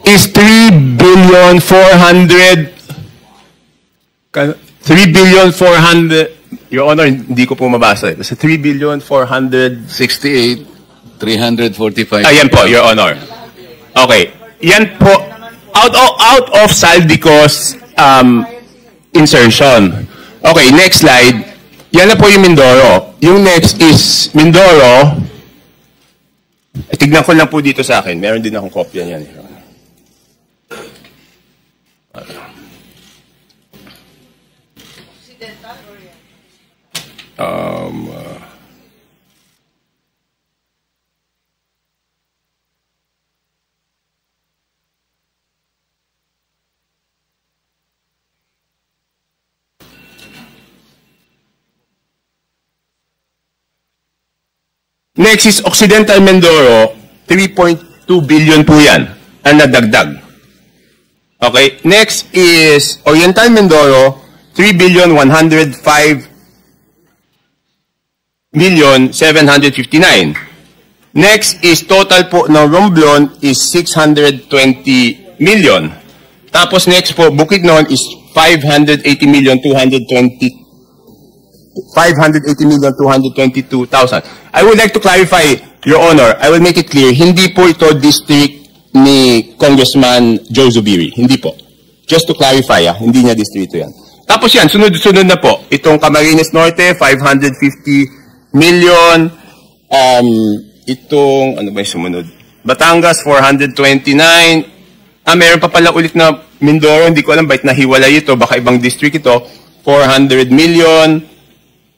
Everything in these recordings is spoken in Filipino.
is 3,400,000,000. Your Honor, hindi ko po mabasa. Kasi 3,468,345. Ayan po, Your Honor. Okay. Yan po, out of Saldico's insertion. Okay, next slide. Yan na po yung Mindoro. Yung next is Mindoro. Tignan ko lang po dito sa akin. Meron din akong kopya niyan. Next is Occidental Mindoro, 3.2 billion po yan ang nadagdag. Okay, next is Oriental Mindoro, 3,105,759,000. Next is total po ng Romblon is 620 million. Tapos next po, Bukidnon is 580,222,000. I would like to clarify, Your Honor, I will make it clear, hindi po ito district ni Congressman Joe Zubiri. Hindi po. Just to clarify, hindi niya distrito yan. Tapos yan, sunod-sunod na po. Itong Camarines Norte, 550 million. Itong, ano ba yung sumunod? Batangas, 429. Meron pa pala ulit na Mindoro. Hindi ko alam, bakit nahiwalay ito. Baka ibang district ito. 400 million.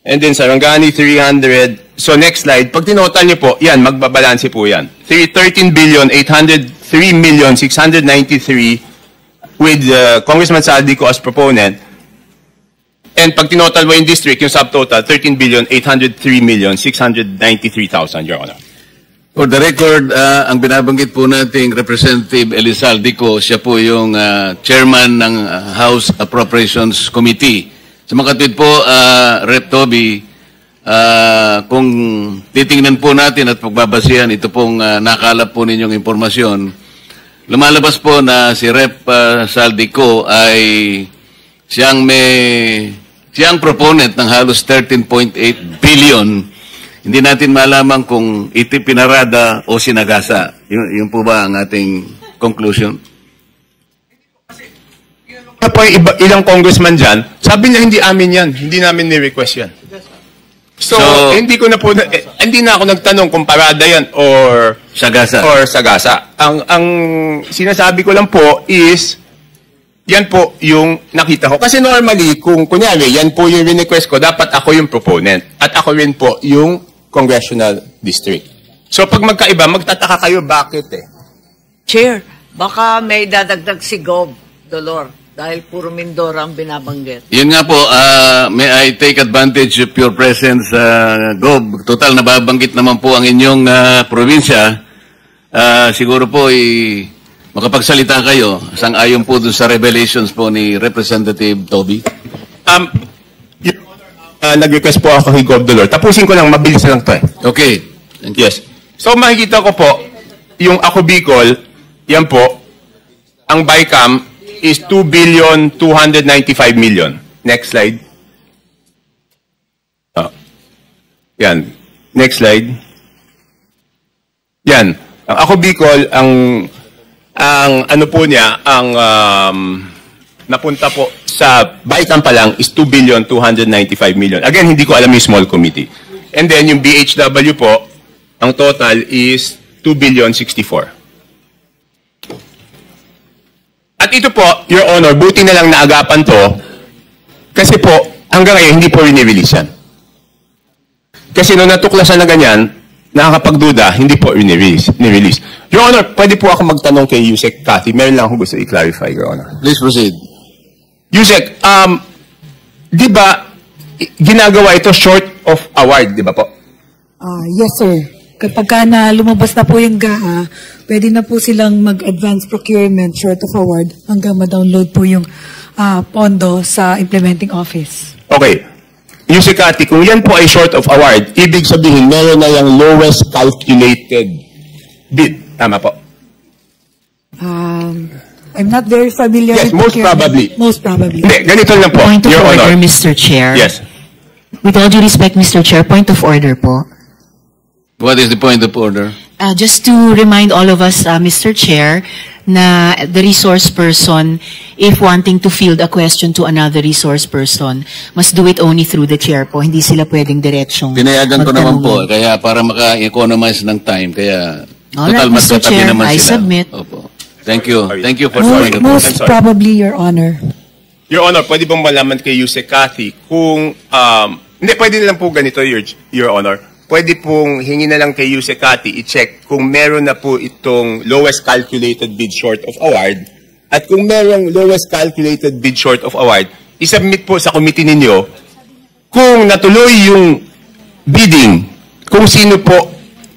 And then Sarangani, 300. So next slide, pag tinotal niyo po, yan, magbabalanse po yan. 13,803,693 with Congressman Saldico as proponent. And pag tinotal mo yung district, yung subtotal, 13,803,693,000, Your Honor. For the record, ang binabanggit po nating Representative Elizaldico, siya po yung chairman ng House Appropriations Committee. Sa makatwid po, Rep. Toby, kung titingnan po natin at pagbabasihan, ito pong nakalap po ninyong impormasyon, lumalabas po na si Rep. Saldico ay siyang proponent ng halos 13.8 billion. Hindi natin malaman kung ito pinarada o sinagasa. Yun po ba ang ating conclusion? Po ilang congressman dyan, sabi niya hindi amin yan, hindi namin ni-request yan. So hindi na ako nagtanong kung parada yan or sagasa. Ang sinasabi ko lang po is, yan po yung nakita ko. Kasi normally, kung kunyari, yan po yung request ko, dapat ako yung proponent. At ako rin po yung congressional district. So pag magkaiba, magtataka kayo bakit Chair, baka may dadagdag si Gob, Dolor. Dahil puro Mindoro ang binabanggit. Yun nga po, may I take advantage of your presence, Gob. Total, nababanggit naman po ang inyong probinsya. Siguro po, makapagsalita kayo, sang-ayon po dun sa revelations po ni Representative Toby. Nag-request po ako kay Gob Dolor. Tapusin ko lang, mabilis na lang to Okay. Yes. So makikita ko po, yung Ako Bicol, yan po, ang BICAM is 2,295,000,000. Next slide. Yan. Next slide. Yan. Ang Ako Bicol, ang ano po niya, ang napunta po sa BICAM pa lang is 2,295,000,000. Again, hindi ko alam yung small committee. And then yung BHW po, ang total is 2,064,000,000. At ito po, Your Honor, buti na lang naagapan to kasi po, hanggang ngayon, hindi po rin-release yan. Kasi nung natuklasan na ganyan, nakakapagduda, hindi po rin-release. Your Honor, pwede po ako magtanong kay Yusek Cathy. Meron lang akong gusto i-clarify, Your Honor. Please proceed. Yusek, di ba ginagawa ito short of award, di ba po? Yes, sir. Kapag na lumabas na po yung GAA, pwede na po silang mag-advance procurement short of award hanggang ma-download po yung pondo sa implementing office. Okay. Yusek Cathy, kung yan po ay short of award, ibig sabihin meron na yung lowest calculated bid. Tama po? I'm not very familiar Yes, with most procurement. probably. Most probably. Hindi, ganito lang po, Point of Your order, Honor. Mr. Chair. Yes. With all due respect, Mr. Chair, point of order po. What is the point of order? Just to remind all of us, Mr. Chair, na the resource person, if wanting to field a question to another resource person, must do it only through the chair po. Hindi sila pwedeng diretsong Pinayagan ko naman po, magtanong. kaya para maka-economize ng time, kaya Alright, total Mr. magkatabi Chair, naman I sila. submit. Opo. Thank you. Thank you for Most- showing the point. Most I'm sorry. probably, Your Honor. Your Honor, pwede bang malaman kay Yusek Cathy kung, hindi, pwede na lang po ganito, Your Honor. Pwede pong hingi na lang kay Yusek Cathy i-check kung meron na po itong lowest calculated bid short of award. At kung merong lowest calculated bid short of award, isubmit po sa committee ninyo kung natuloy yung bidding, kung sino po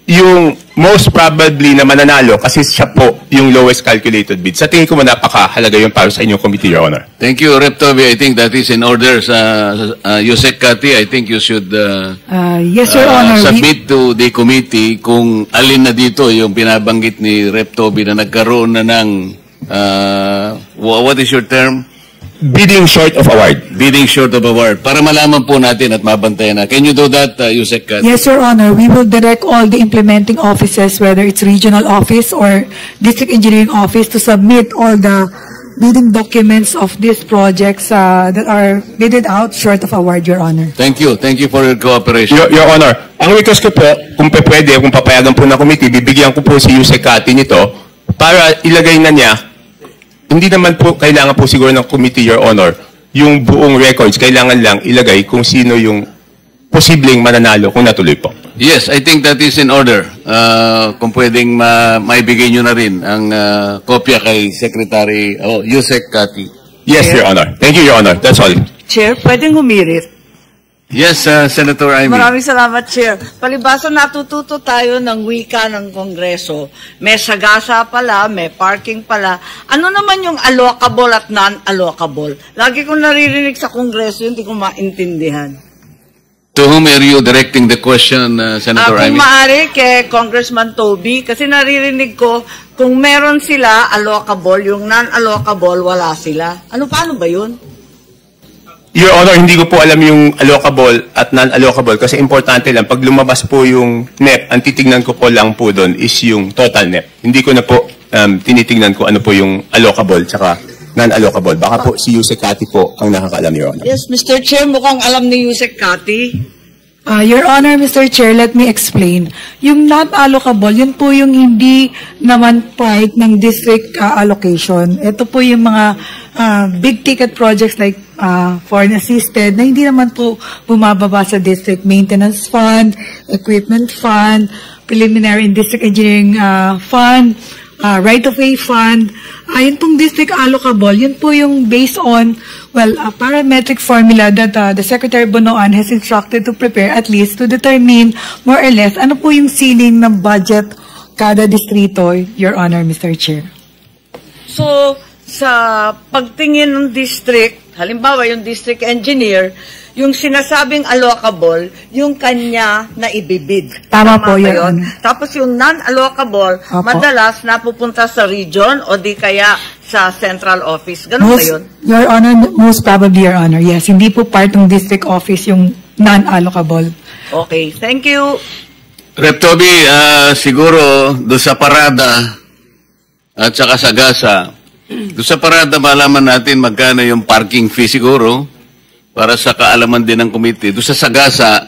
yung most probably na mananalo kasi siya po yung lowest calculated bid. Sa tingin ko napakahalaga yun para sa inyong committee, Your Honor. Thank you, Rep. Toby. I think that is in order. Yusek Cathy, I think you should Yes, Your Honor. submit to the committee kung alin na dito yung binabanggit ni Rep. Toby na nagkaroon na ng, what is your term? Bidding short of award. Bidding short of award. Para malaman po natin at mabantayan na. Can you do that, Yusek Cathy? Yes, Your Honor. We will direct all the implementing offices, whether it's regional office or district engineering office, to submit all the bidding documents of these projects that are bidded out short of award, Your Honor. Thank you. Thank you for your cooperation. Your Honor, ang request ko po, kung pwede, kung papayagan po ng committee, bibigyan ko po si Yusek Cathy nito para ilagay na niya. Hindi naman po kailangan po siguro ng committee, Your Honor, yung buong records. Kailangan lang ilagay kung sino yung posibleng mananalo kung natuloy po. Yes, I think that is in order. Kung pwedeng maibigay nyo na rin ang kopya kay Secretary Yusek Cathy. Yes, Your Honor. Thank you, Your Honor. That's all. Chair, pwedeng humirit. Yes, Senator Amy. Maraming salamat, Chair. Palibasa natututo tayo ng wika ng Kongreso. May sagasa pala, may parking pala. Ano naman yung allocable at non-allocable? Lagi kong naririnig sa Kongreso, hindi ko maintindihan. To whom are you directing the question, Senator Kung Amy? maaari kay Congressman Toby, kasi naririnig ko, kung meron sila allocable, yung non-allocable, wala sila. Paano ba yun? Your Honor, hindi ko po alam yung allocable at non-allocable kasi importante lang, pag lumabas po yung NEP, ang titignan ko po lang po doon is yung total NEP. Hindi ko na po tinitignan ko ano po yung allocable tsaka non-allocable. Baka po si Yusek Cathy po ang nakakaalam, Your Honor. Yes, Mr. Chair, mukhang alam ni Yusek Cathy. Your Honor, Mr. Chair, let me explain. Yung not allocable, yun po yung hindi naman part ng district allocation. Ito po yung mga big ticket projects like foreign assisted na hindi naman po bumababa sa district maintenance fund, equipment fund, preliminary and district engineering fund, right-of-way fund. Yun pong district allocable, yun po yung based on, a parametric formula that the Secretary Bonoan has instructed to prepare at least to determine more or less ano po yung ceiling ng budget kada distrito, Your Honor, Mr. Chair. So, sa pagtingin ng district, halimbawa yung district engineer, yung sinasabing allocable, yung kanya na ibibid. Tama po, ba Your yun? Honor. Tapos yung non-allocable, Opo. madalas napupunta sa region o di kaya sa central office. Ganun ba yun? Your Honor, most probably, Your Honor, yes. Hindi po part ng district office yung non-allocable. Okay, thank you. Rep. Toby, siguro doon sa parada at saka sa gasa, doon sa parada malaman natin magkano yung parking fee siguro para sa kaalaman din ng committee. Doon sa sagasa,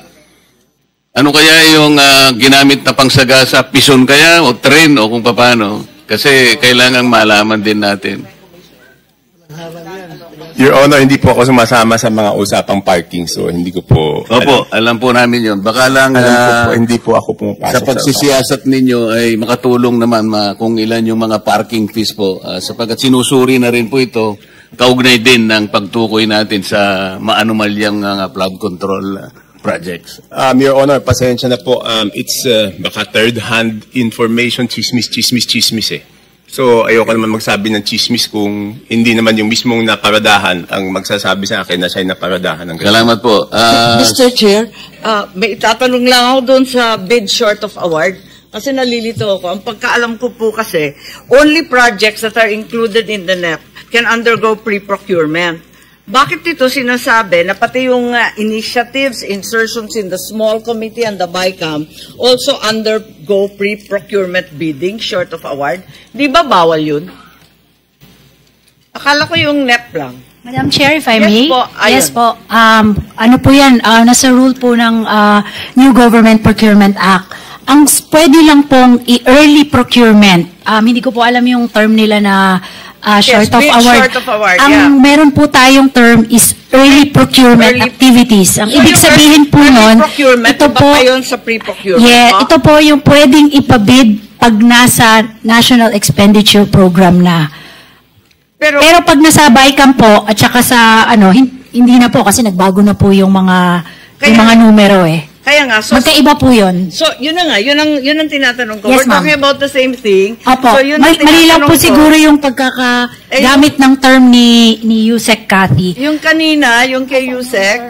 ano kaya yung ginamit na pang sagasa? Pison kaya o train o kung paano? Kasi kailangan malaman din natin. Your Honor, hindi po ako sumasama sa mga usapang parking, so hindi ko po Opo, alam po namin yun. Baka lang alam ko po, hindi po ako pumapasok sa pagsisiyasat ninyo ay makatulong naman kung ilan yung mga parking fees po. Sapagkat sinusuri na rin po ito, kaugnay din ng pagtukoy natin sa maanumalyang flood control projects. Your Honor, pasensya na po. It's baka third-hand information, chismis eh. So, ayoko naman magsabi ng chismis kung hindi naman yung mismong naparadahan ang magsasabi sa akin na siya'y naparadahan. Salamat po. Mr. Chair, may itatanong lang ako doon sa bid short of award. Kasi nalilito ako. Ang pagkaalam ko po kasi, only projects that are included in the NEP can undergo pre-procurement. Bakit ito sinasabi na pati yung initiatives, insertions in the small committee and the BICAM also undergo pre-procurement bidding short of award? Di ba bawal yun? Akala ko yung NEP lang. Madam Chair, if I Yes may. po, ayun. Yes po. Ano po yan, nasa rule po ng New Government Procurement Act. Ang pwede lang pong i-early procurement. Hindi ko po alam yung term nila na short of bid award. short of award, Ang yeah. meron po tayong term is early procurement Early- activities. Ang So ibig yung sabihin po early nun, procurement, ito iba po, pa yun sa pre-procurement. yeah, no? ito po yung pwedeng ipabid pag nasa National Expenditure Program na. Pero Pero pag nasa BICAM po, at saka sa, hindi na po kasi nagbago na po yung mga numero eh. kaya nga, so Magkaiba po yun. So, yun na nga, yun ang tinatanong ko. Yes, We're ma'am. talking about the same thing. Opo, So, yun ang mali lang tinatanong po ko. siguro yung pagkakagamit ng term ni Yusek Cathy. Yung kanina, yung kay Yusek,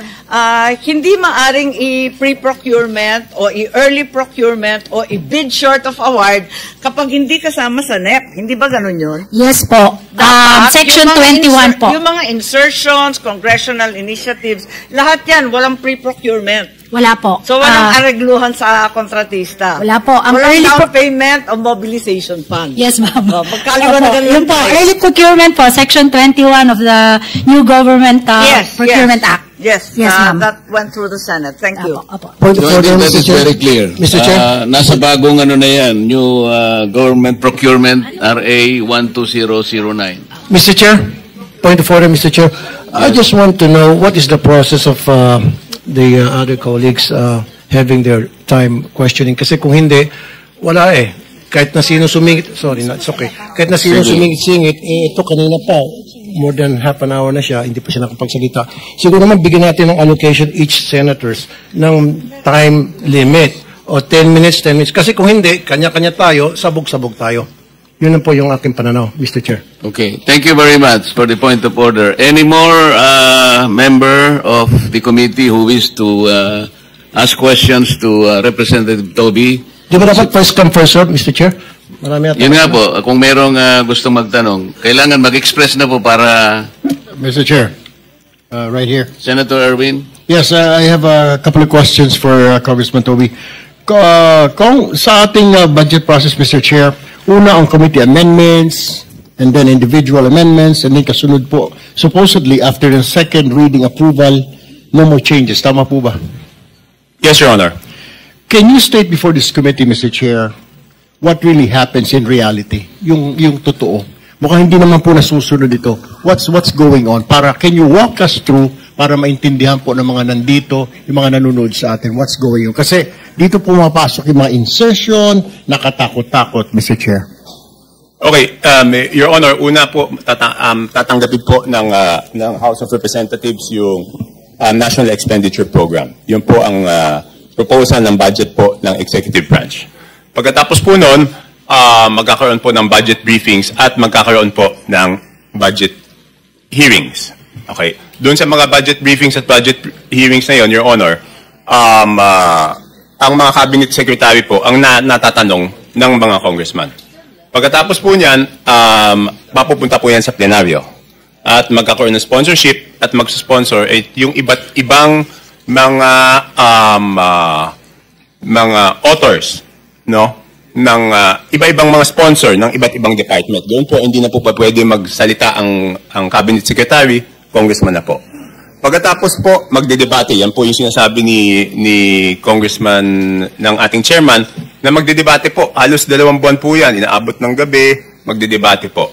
hindi maaring i-pre-procurement o i-early procurement o i-bid short of award kapag hindi kasama sa NEP. Hindi ba ganun yun? Yes po. Dapat, Section yung mga 21 po. Yung mga insertions, congressional initiatives, lahat yan, walang pre-procurement. Wala po. So, walang aregluhan sa kontratista. Wala po. Ang walang early down payment o mobilization fund. Yes, ma'am. Oh, magkaliwanagan Opo, lang yun po. tayo. Early procurement po, Section 21 of the New Government Procurement Act. Yes, Yes, ma'am. that went through the Senate. Thank you. Opo. Point So of I order, think that Mr. is Chair. very clear. Mr. Chair. Nasa bagong ano na yan, new government procurement RA 12009. Mr. Chair, point of order, Mr. Chair. I just want to know what is the process of the other colleagues having their time questioning. Kasi kung hindi, wala eh. Kahit na sino sumingit, sorry, it's okay. Kahit na sino Sige. sumingit-singit, ito kanina pa, more than half an hour na siya, hindi pa siya nakapagsalita. Siguro naman bigyan natin ng allocation each senators ng time limit o 10 minutes, 10 minutes. Kasi kung hindi, kanya-kanya tayo, sabog-sabog tayo. Yun na po yung aking pananaw, Mr. Chair. Okay, thank you very much for the point of order. Any more member of the committee who wish to ask questions to Representative Toby? Di ba dapat first come, first serve, Mr. Chair? Marami ata. Yun nga po, kung merong gustong magtanong, kailangan mag-express na po para Mr. Chair, right here. Senator Erwin. Yes, I have a couple of questions for Congressman Toby. Kung sa ating budget process, Mr. Chair, una ang committee amendments, and then individual amendments, and then kasunod po, supposedly after the second reading approval, no more changes. Tama po ba? Yes, Your Honor. Can you state before this committee, Mr. Chair, what really happens in reality? Yung totoo. Mukhang hindi naman po nasusunod ito. What's going on? Can you walk us through para maintindihan po ng mga nandito, yung mga nanonood sa atin, what's going on? Kasi dito po mapasok yung mga insertion, nakatakot-takot, Mr. Chair. Okay, Your Honor, una po tatanggapin po ng House of Representatives yung National Expenditure Program. Yun po ang proposal ng budget po ng Executive Branch. Pagkatapos po noon, magkakaroon po ng budget briefings at magkakaroon po ng budget hearings. Okay. Doon sa mga budget briefings at budget hearings na yon, Your Honor, ang mga cabinet secretary po ang natatanong ng mga congressman. Pagkatapos po niyan, mapupunta po yan sa plenaryo. At magkakaroon ng sponsorship at magsusponsor yung iba't ibang mga authors, no? Ng iba-ibang mga sponsor ng iba't ibang department. Doon po hindi na po pa pwede magsalita ang cabinet secretary, congressman na po. Pagkatapos po magdedebate, yan po yung sinasabi ni congressman ng ating chairman na magdedebate po. Halos 2 buwan po yan, inaabot ng gabi, magdedebate po.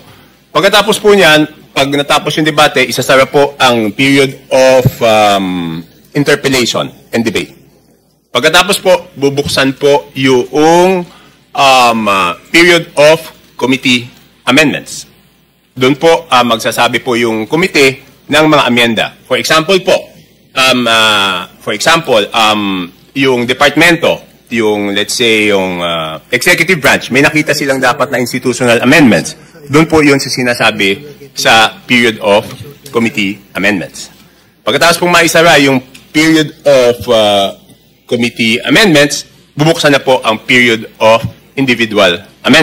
Pagkatapos po niyan, pag natapos yung debate, isasara po ang period of interpellation and debate. Pagkatapos po, bubuksan po yung period of committee amendments. Doon po magsasabi po yung committee ng mga amyenda. For example po, yung departamento, yung let's say yung executive branch, may nakita silang dapat na institutional amendments. Doon po yun sa sinasabi sa period of committee amendments. Pagkatapos pong maisara yung period of committee amendments, bubuksan na po ang period of individual amendment.